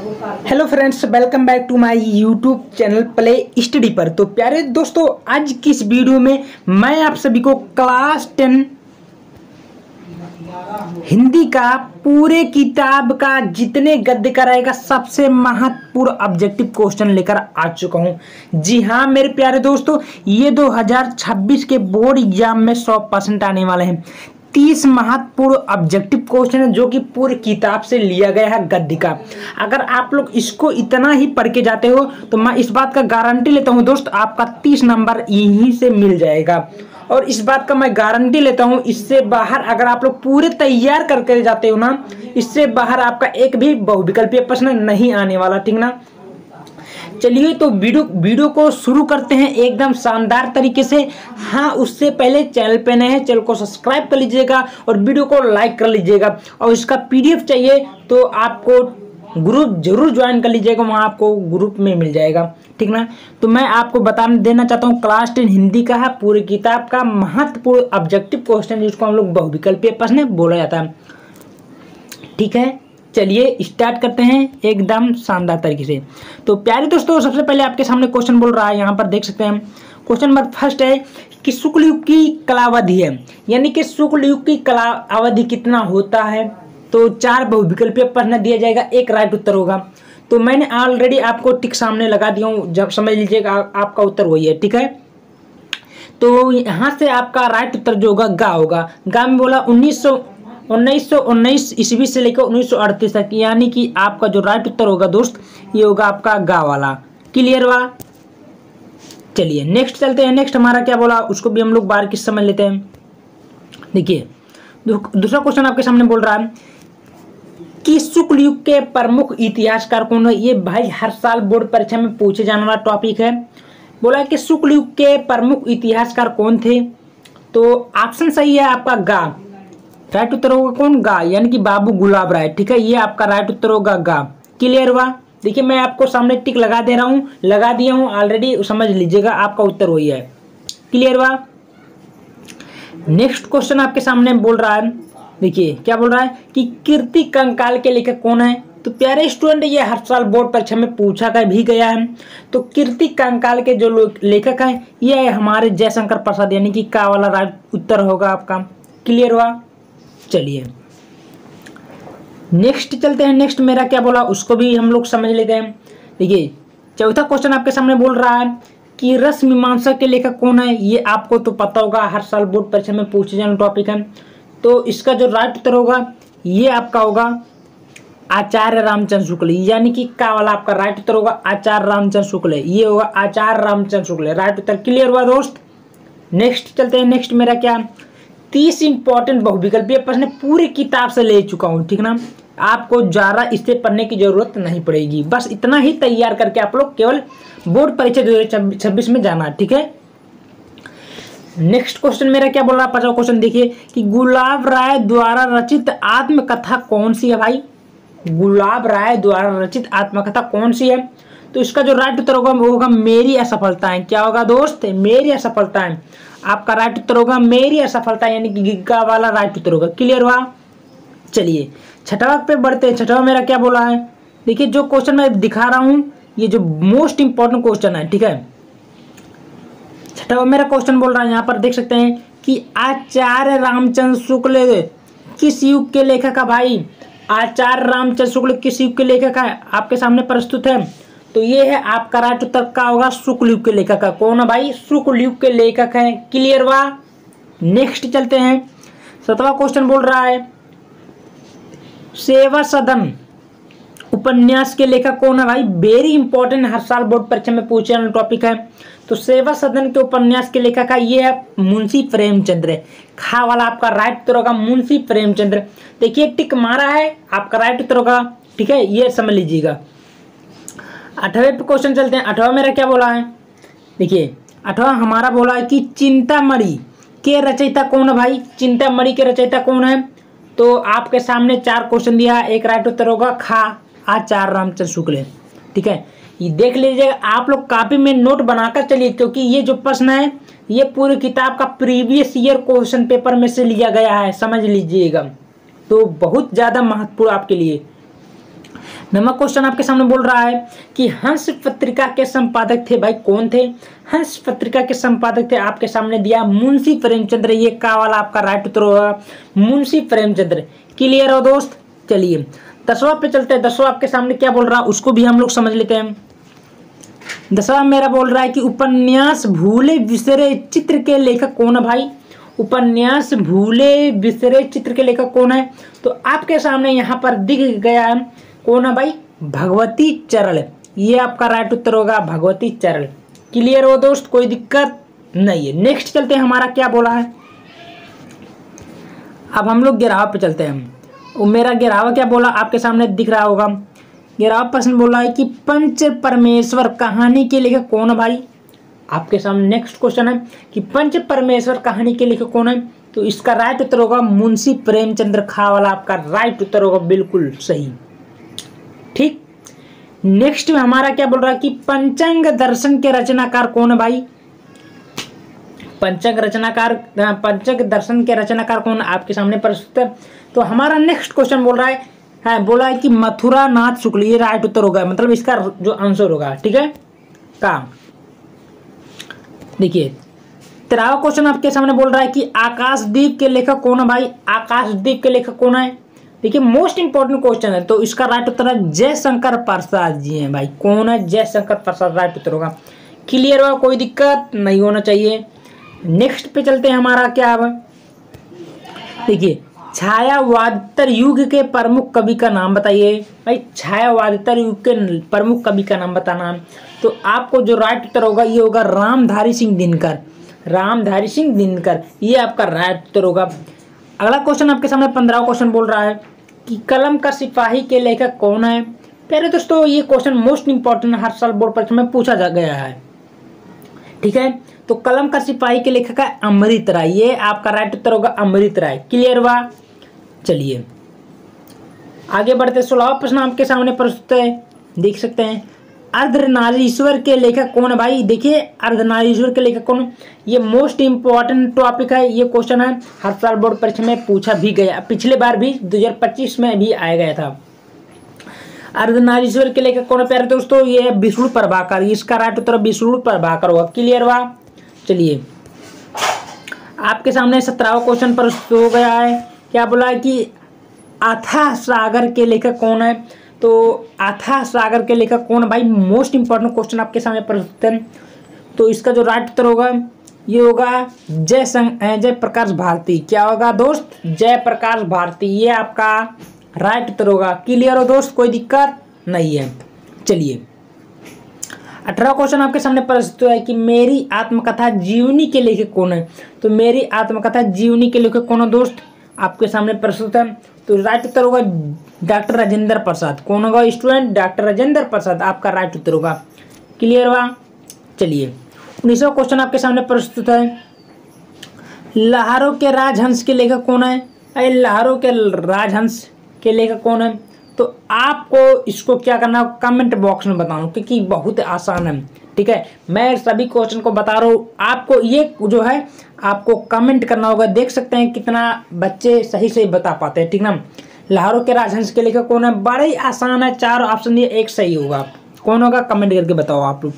Hello friends, welcome back to my YouTube channel play study पर। तो प्यारे दोस्तों, आज की इस वीडियो में मैं आप सभी को क्लास 10 हिंदी का पूरे किताब का जितने गद्य का रहेगा सबसे महत्वपूर्ण ऑब्जेक्टिव क्वेश्चन लेकर आ चुका हूं। जी हाँ मेरे प्यारे दोस्तों, ये 2026 के बोर्ड एग्जाम में 100% आने वाले हैं। 30 महत्वपूर्ण ऑब्जेक्टिव क्वेश्चन है जो कि पूरी किताब से लिया गया है गद्य का। अगर आप लोग इसको इतना ही पढ़ के जाते हो तो मैं इस बात का गारंटी लेता हूं दोस्त, आपका 30 नंबर यहीं से मिल जाएगा। और इस बात का मैं गारंटी लेता हूं, इससे बाहर अगर आप लोग पूरे तैयार करके जाते हो ना, इससे बाहर आपका एक भी बहुविकल्पीय प्रश्न नहीं आने वाला, ठीक ना। चलिए तो वीडियो को शुरू करते हैं एकदम शानदार तरीके से। हाँ, उससे पहले चैनल पे नए हैं, चैनल को सब्सक्राइब कर लीजिएगा और वीडियो को लाइक कर लीजिएगा। और इसका पीडीएफ चाहिए तो आपको ग्रुप जरूर ज्वाइन कर लीजिएगा, वहाँ आपको ग्रुप में मिल जाएगा, ठीक ना। तो मैं आपको देना चाहता हूँ क्लास 10 हिंदी का है पूरी किताब का महत्वपूर्ण ऑब्जेक्टिव क्वेश्चन, जिसको हम लोग बहुविकल्पीय प्रश्न बोला जाता है, ठीक है। चलिए स्टार्ट करते हैं एकदम शानदार तरीके से। तो प्यारे दोस्तों, सबसे पहले आपके सामने क्वेश्चन बोल रहा है, यहाँ पर देख सकते हैं। क्वेश्चन नंबर फर्स्ट है कि शुक्ल युग की कलावधि है, यानी कि शुक्ल युग की कला अवधि कितना होता है। तो 4 बहुविकल्पीय प्रश्न दिया जाएगा, एक राइट उत्तर होगा। तो मैंने ऑलरेडी आपको टिक सामने लगा दिया हूँ, जब समझ लीजिएगा आपका उत्तर वही है, ठीक है। तो यहाँ से आपका राइट उत्तर जो होगा गा होगा। गा में बोला 1919 ईस्वी से लेकर 1938 तक, यानी कि आपका जो राइट उत्तर होगा दोस्त ये होगा आपका गा वाला। क्लियर हुआ। चलिए नेक्स्ट चलते हैं। नेक्स्ट हमारा क्या बोला उसको भी हम लोग बारीकी से समझ लेते हैं। देखिए दूसरा क्वेश्चन आपके सामने बोल रहा है कि शुक्ल युग के प्रमुख इतिहासकार कौन है। ये भाई हर साल बोर्ड परीक्षा में पूछे जाने वाला टॉपिक है। बोला कि शुक्ल युग के प्रमुख इतिहासकार कौन थे। तो ऑप्शन सही है आपका गा, राइट उत्तर होगा कौन, गा, यानी कि बाबू गुलाब राय, ठीक है। ये आपका राइट उत्तर होगा गा। क्लियर हुआ। देखिए मैं आपको सामने टिक लगा दे रहा हूं, लगा दिया हूं ऑलरेडी, समझ लीजिएगा आपका उत्तर वही है। क्लियर हुआ। नेक्स्ट क्वेश्चन आपके सामने बोल रहा है, देखिए क्या बोल रहा है कि कीर्ति कंकाल के लेखक कौन है। तो प्यारे स्टूडेंट, ये हर साल बोर्ड परीक्षा में पूछा भी गया है। तो कीर्ति कंकाल के जो लेखक हैं ये हमारे जयशंकर प्रसाद, यानी कि का वाला राइट उत्तर होगा आपका। क्लियर हुआ। चलिए नेक्स्ट चलते हैं। नेक्स्ट मेरा क्या बोला उसको भी हम लोग समझ लेते हैं। देखिए चौथा क्वेश्चन आपके सामने बोल रहा है कि रस मीमांसा के लेखक कौन है। ये आपको तो पता होगा, हर साल बोर्ड परीक्षा में पूछे जाने टॉपिक है। तो इसका जो राइट उत्तर होगा ये आपका होगा आचार्य रामचंद्र शुक्ल, यानी कि का वाला आपका राइट उत्तर होगा आचार्य रामचंद्र शुक्ल, ये होगा आचार्य रामचंद्र शुक्ल, राइट उत्तर। क्लियर हुआ दोस्त। नेक्स्ट चलते हैं। नेक्स्ट मेरा क्या 30 इंपॉर्टेंट बहुविकल्पीय प्रश्न पूरी किताब से ले चुका हूं, ठीक ना। आपको ज़्यादा इससे पढ़ने की जरूरत नहीं पड़ेगी, बस इतना ही तैयार करके आप लोग केवल बोर्ड परीक्षा 2026 में जाना, ठीक है। नेक्स्ट क्वेश्चन मेरा क्या बोल रहा है, 50वां क्वेश्चन देखिए कि गुलाब राय द्वारा रचित आत्मकथा कौन सी है। भाई गुलाब राय द्वारा रचित आत्मकथा कौन सी है। तो इसका जो राइट उत्तर होगा वो होगा मेरी असफलताएं। क्या होगा दोस्त, मेरी असफलताएं। आपका राइट उत्तर होगा मेरी असफलता, यानी कि गिग्गा वाला राइट उत्तर होगा। क्लियर हुआ। चलिए छठवा पे बढ़ते हैं। छठवा मेरा क्या बोला है, देखिए जो क्वेश्चन मैं दिखा रहा हूं ये जो मोस्ट इंपॉर्टेंट क्वेश्चन है, ठीक है। छठवा मेरा क्वेश्चन बोल रहा है, यहाँ पर देख सकते हैं कि आचार्य रामचंद्र शुक्ल किस युग के लेखक है। भाई आचार्य रामचंद्र शुक्ल किस युग के लेखक है, आपके सामने प्रस्तुत है। तो ये है आपका राइट उत्तर का होगा शुक्ल युग के लेखक है। कौन है भाई, शुक्ल युग के लेखक है। क्लियर हुआ। नेक्स्ट चलते हैं। 7वां क्वेश्चन बोल रहा है सेवा सदन उपन्यास के लेखक कौन है। भाई वेरी इंपॉर्टेंट, हर साल बोर्ड परीक्षा में पूछे जाने टॉपिक है। तो सेवा सदन के उपन्यास के लेखक है ये है मुंशी प्रेमचंद्र। खा वाला आपका राइट उत्तर होगा मुंशी प्रेमचंद्र। देखिए टिक मारा है, आपका राइट उत्तर होगा, ठीक है, ये समझ लीजिएगा। 8वें पे क्वेश्चन चलते हैं। 8वां मेरा क्या बोला है, देखिए 8वां हमारा बोला है कि चिंतामणि के रचयिता कौन है। भाई चिंतामणि के रचयिता कौन है। तो आपके सामने 4 क्वेश्चन दिया है, एक राइट उत्तर होगा खा आचार्य रामचंद्र शुक्ल, ठीक है। ये देख लीजिएगा, आप लोग कॉपी में नोट बनाकर चलिए, क्योंकि ये जो प्रश्न है ये पूरी किताब का प्रीवियस ईयर क्वेश्चन पेपर में से लिया गया है, समझ लीजिएगा। तो बहुत ज़्यादा महत्वपूर्ण आपके लिए। नंबर क्वेश्चन आपके सामने बोल रहा है कि हंस पत्रिका के संपादक थे भाई, कौन थे? हंस पत्रिका के संपादक थे, आपके सामने दिया मुंशी प्रेमचंद्र। ये का वाला आपका राइट उत्तर होगा, मुंशी प्रेमचंद्र। क्लियर हो दोस्त? चलिए 10वां पे चलते हैं। 10वां आपके सामने क्या बोल रहा है उसको भी हम लोग समझ लेते हैं। 10वां मेरा बोल रहा है कि उपन्यास भूले बिसरे चित्र के लेखक कौन है भाई? उपन्यास भूले बिसरे चित्र के लेखक कौन है? तो आपके सामने यहाँ पर दिख गया है, कौन है भाई? भगवती चरण। ये आपका राइट उत्तर होगा, भगवती चरण। क्लियर हो दोस्त? कोई दिक्कत नहीं है। नेक्स्ट चलते हैं, हमारा क्या बोला है। अब हम लोग 11वां पे चलते हैं। मेरा 11वां क्या बोला आपके सामने दिख रहा होगा। 11वां प्रश्न बोला है कि पंच परमेश्वर कहानी के लेखक कौन है भाई? आपके सामने नेक्स्ट क्वेश्चन है कि पंच परमेश्वर कहानी के लेखक कौन है? तो इसका राइट उत्तर होगा मुंशी प्रेमचंद्र। खा वाला आपका राइट उत्तर होगा, बिल्कुल सही। ठीक। नेक्स्ट में हमारा क्या बोल रहा है कि पंचांग दर्शन के रचनाकार कौन है भाई? पंचांग दर्शन के रचनाकार कौन? आपके सामने प्रस्तुत है। तो हमारा नेक्स्ट क्वेश्चन बोल रहा है बोला है कि मथुरा नाथ शुक्ल। ये राइट उत्तर होगा, मतलब इसका जो आंसर होगा। ठीक है का देखिए 13वां क्वेश्चन आपके सामने बोल रहा है कि आकाशदीप के लेखक कौन है भाई? आकाशदीप के लेखक कौन है? देखिए मोस्ट इंपॉर्टेंट क्वेश्चन है, तो इसका राइट उत्तर है जयशंकर प्रसाद जी हैं भाई। कौन है? जयशंकर प्रसाद राइट उत्तर होगा। क्लियर हुआ? कोई दिक्कत नहीं होना चाहिए। नेक्स्ट पे चलते हैं, हमारा क्या है देखिए छायावादितर युग के प्रमुख कवि का नाम बताइए भाई। छायावादितर युग के प्रमुख कवि का नाम बताना। तो आपको जो राइट उत्तर होगा ये होगा रामधारी सिंह दिनकर। रामधारी सिंह दिनकर, ये आपका राइट उत्तर होगा। अगला क्वेश्चन आपके सामने 15वां क्वेश्चन बोल रहा है कि कलम का सिपाही के लेखक कौन है? प्यारे दोस्तों ये क्वेश्चन मोस्ट इंपॉर्टेंट, हर साल बोर्ड परीक्षा में पूछा जा गया है। ठीक है, तो कलम का सिपाही के लेखक है अमृत राय। ये आपका राइट उत्तर होगा अमृत राय। क्लियर हुआ? चलिए आगे बढ़ते। 16वां प्रश्न आपके सामने प्रस्तुत है, देख सकते हैं। अर्धनारीश्वर के लेखक कौन है भाई? देखिए अर्धनारीश्वर के लेखक कौन? ये मोस्ट इंपॉर्टेंट टॉपिक है, ये क्वेश्चन है, हर साल बोर्ड परीक्षा में पूछा भी गया, पिछले बार भी 2025 में भी आया गया था। अर्धनारीश्वर के लेखक कौन है प्यारे दोस्तों? ये विष्णु प्रभाकर। इसका राइट उत्तर विष्णु प्रभाकर होगा। क्लियर हुआ? चलिए आपके सामने 17वां क्वेश्चन प्रस्तुत हो गया है। क्या बोला है कि अथाह सागर के लेखक कौन है? तो अथाह सागर के लेखक कौन है भाई? मोस्ट इंपॉर्टेंट क्वेश्चन आपके सामने प्रस्तुत है। तो इसका जो राइट उत्तर होगा ये होगा जय प्रकाश भारती। क्या होगा दोस्त? जय प्रकाश भारती। ये आपका राइट उत्तर होगा। क्लियर हो दोस्त? कोई दिक्कत नहीं है। चलिए 18वां क्वेश्चन आपके सामने प्रस्तुत है कि मेरी आत्मकथा जीवनी के लेखक कौन है? तो मेरी आत्मकथा जीवनी के लेखक कौन है दोस्त? आपके सामने प्रस्तुत है। तो राइट उत्तर होगा डॉक्टर राजेंद्र प्रसाद। कौन होगा स्टूडेंट? डॉक्टर राजेंद्र प्रसाद आपका राइट उत्तर होगा। क्लियर हुआ? चलिए 19वां क्वेश्चन आपके सामने प्रस्तुत है। लहरों के राजहंस के लेखक कौन है? अरे लहरों के राजहंस के लेखक कौन है? तो आपको इसको क्या करना है, कमेंट बॉक्स में बताना, क्योंकि बहुत आसान है। ठीक है, मैं सभी क्वेश्चन को बता रहा हूँ, आपको ये जो है आपको कमेंट करना होगा। देख सकते हैं कितना बच्चे सही से बता पाते हैं। ठीक ना? लहरों के राजहंस के लेखक कौन है? बड़ा ही आसान है, 4 ऑप्शन ये एक सही होगा। कौन होगा कमेंट करके बताओ आप लोग।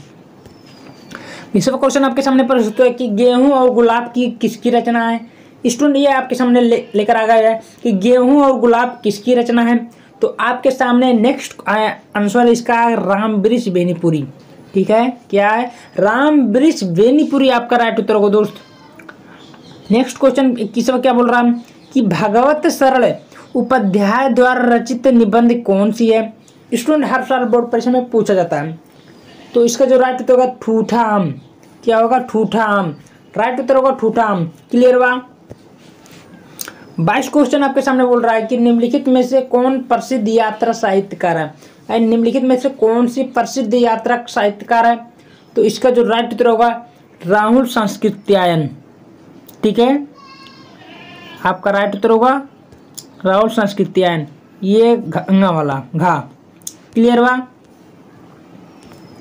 20वां क्वेश्चन आपके सामने प्रस्तुत है कि गेहूं और गुलाब की किसकी रचना है? स्टूडेंट ये आपके सामने लेकर आ गया है कि गेहूं और गुलाब किसकी रचना है। तो आपके सामने नेक्स्ट आंसर इसका रामवृक्ष बेनीपुरी। ठीक है, क्या है? रामवृक्ष बेनीपुरी आपका राइट उत्तर होगा दोस्त। नेक्स्ट क्वेश्चन 21वां क्या बोल रहा है कि भगवत सरल उपाध्याय द्वारा रचित निबंध कौन सी है? स्टूडेंट हर साल बोर्ड परीक्षा में पूछा जाता है। तो इसका जो राइट उत्तर होगा ठूठा आम। क्या होगा? ठूठा आम। राइट उत्तर होगा ठूठा आम। क्लियर हुआ? 22 क्वेश्चन आपके सामने बोल रहा है कि निम्नलिखित में से कौन प्रसिद्ध यात्रा साहित्यकार है? निम्नलिखित में से कौन सी प्रसिद्ध यात्रा साहित्यकार है? तो इसका जो राइट उत्तर होगा राहुल संस्कृत्यायन। ठीक है, आपका राइट उत्तर होगा राहुल संस्कृत्यायन। ये घंगा वाला घा। क्लियर हुआ?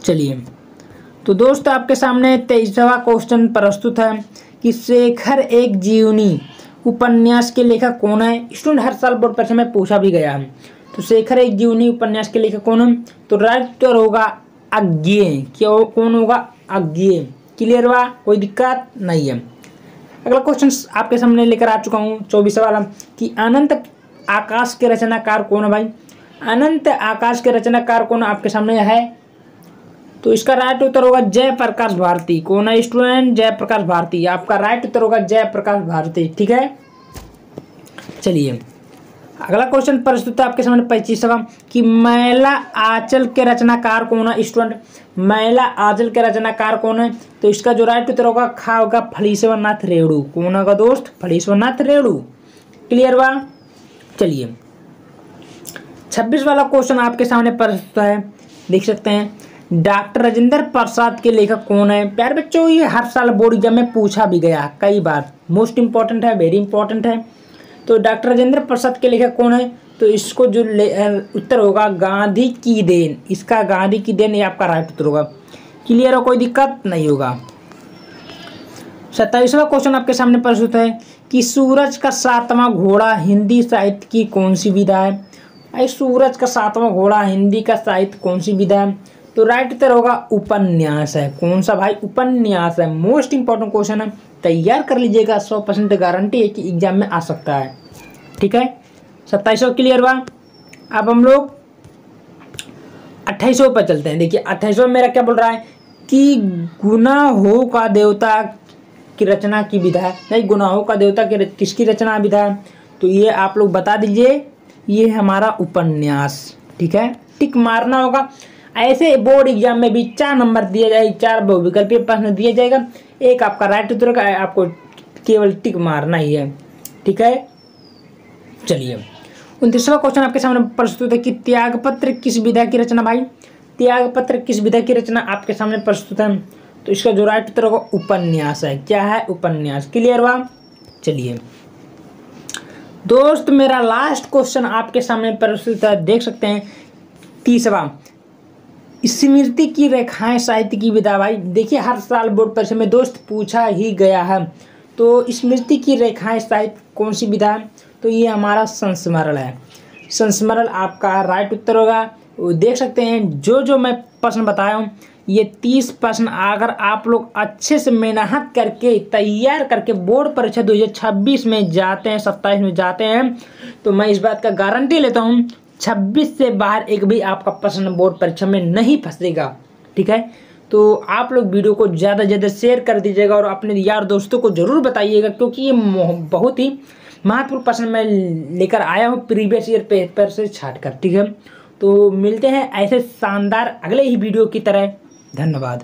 चलिए तो दोस्त आपके सामने 23वां क्वेश्चन प्रस्तुत है कि शेखर एक जीवनी उपन्यास के लेखक कौन है? स्टूडेंट हर साल बोर्ड परीक्षा में पूछा भी गया है। तो शेखर एक जीवनी उपन्यास के लेखक कौन है? तो राइट उत्तर होगा अज्ञेय। क्या कौन होगा? अज्ञेय। क्लियर हुआ? कोई दिक्कत नहीं है। अगला क्वेश्चन आपके सामने लेकर आ चुका हूँ 24 वाला कि अनंत आकाश के रचनाकार कौन है भाई? अनंत आकाश के रचनाकार कौन आपके सामने है? तो इसका राइट उत्तर होगा जयप्रकाश भारती। कौन है स्टूडेंट? जयप्रकाश भारती। आपका राइट उत्तर होगा जयप्रकाश भारती। ठीक है, चलिए अगला क्वेश्चन प्रस्तुत है आपके सामने 25वां कि मैला आंचल के रचनाकार कौन है स्टूडेंट? मैला आंचल के रचनाकार कौन है? तो इसका जो राइट उत्तर होगा खा होगा फणीश्वरनाथ रेणु। कौन होगा दोस्त? फणीश्वरनाथ रेणु। क्लियर हुआ? चलिए 26 वाला क्वेश्चन आपके सामने प्रस्तुत है, देख सकते हैं। डॉक्टर राजेंद्र प्रसाद के लेखक कौन है? प्यारे बच्चों ये हर साल बोर्ड एग्जाम में पूछा भी गया कई बार, मोस्ट इंपॉर्टेंट है, वेरी इंपॉर्टेंट है। तो डॉक्टर राजेंद्र प्रसाद के लेखक कौन है? तो इसको जो उत्तर होगा गांधी की देन। इसका गांधी की देन ये आपका राइट उत्तर होगा। क्लियर हो? कोई दिक्कत नहीं होगा। 27वां क्वेश्चन आपके सामने प्रस्तुत है कि सूरज का सातवां घोड़ा हिंदी साहित्य की कौन सी विधा है? भाई सूरज का सातवां घोड़ा हिंदी का साहित्य कौन सी विधा है? तो राइट उत्तर होगा उपन्यास है। कौन सा भाई? उपन्यास है। मोस्ट इंपॉर्टेंट क्वेश्चन है, तैयार कर लीजिएगा, 100% गारंटी है कि एग्जाम में आ सकता है। ठीक है, 27वां क्लियर हुआ। अब हम लोग 28वां पर चलते हैं। देखिए 28वां मेरा क्या बोल रहा है कि गुनाहों का देवता की रचना की विधा है। नहीं, गुनाहों का देवता की किसकी रचना विधा है? तो ये आप लोग बता दीजिए, ये हमारा उपन्यास। ठीक है, टिक मारना होगा। ऐसे बोर्ड एग्जाम में भी 4 नंबर दिया जाएगा, 4 बहुविकल्पीय प्रश्न दिया जाएगा, एक आपका राइट उत्तर का, आपको केवल टिक मारना ही है। ठीक है, चलिए 29वां क्वेश्चन आपके सामने प्रस्तुत है कि त्यागपत्र किस विधा की रचना? भाई त्यागपत्र किस विधा की रचना आपके सामने प्रस्तुत है? तो इसका जो राइट उत्तर होगा उपन्यास है। क्या है? उपन्यास। क्लियर हुआ? चलिए दोस्त मेरा लास्ट क्वेश्चन आपके सामने प्रस्तुत है, देख सकते हैं 30वां, स्मृति की रेखाएं साहित्य की विधा। भाई देखिए हर साल बोर्ड परीक्षा में दोस्त पूछा ही गया है। तो स्मृति की रेखाएं साहित्य कौन सी विधा है? तो ये हमारा संस्मरण है। संस्मरण आपका राइट उत्तर होगा। देख सकते हैं जो मैं प्रश्न बताया हूँ, ये 30 प्रश्न अगर आप लोग अच्छे से मेहनत करके तैयार करके बोर्ड परीक्षा 2026 में जाते हैं, 27 में जाते हैं, तो मैं इस बात का गारंटी लेता हूँ 26 से बाहर एक भी आपका प्रश्न बोर्ड परीक्षा में नहीं फंसेगा। ठीक है, तो आप लोग वीडियो को ज़्यादा से ज़्यादा शेयर कर दीजिएगा और अपने यार दोस्तों को ज़रूर बताइएगा, क्योंकि ये बहुत ही महत्वपूर्ण प्रश्न मैं लेकर आया हूँ प्रीवियस ईयर पेपर से छाटकर। ठीक है, तो मिलते हैं ऐसे शानदार अगले ही वीडियो की तरह। धन्यवाद।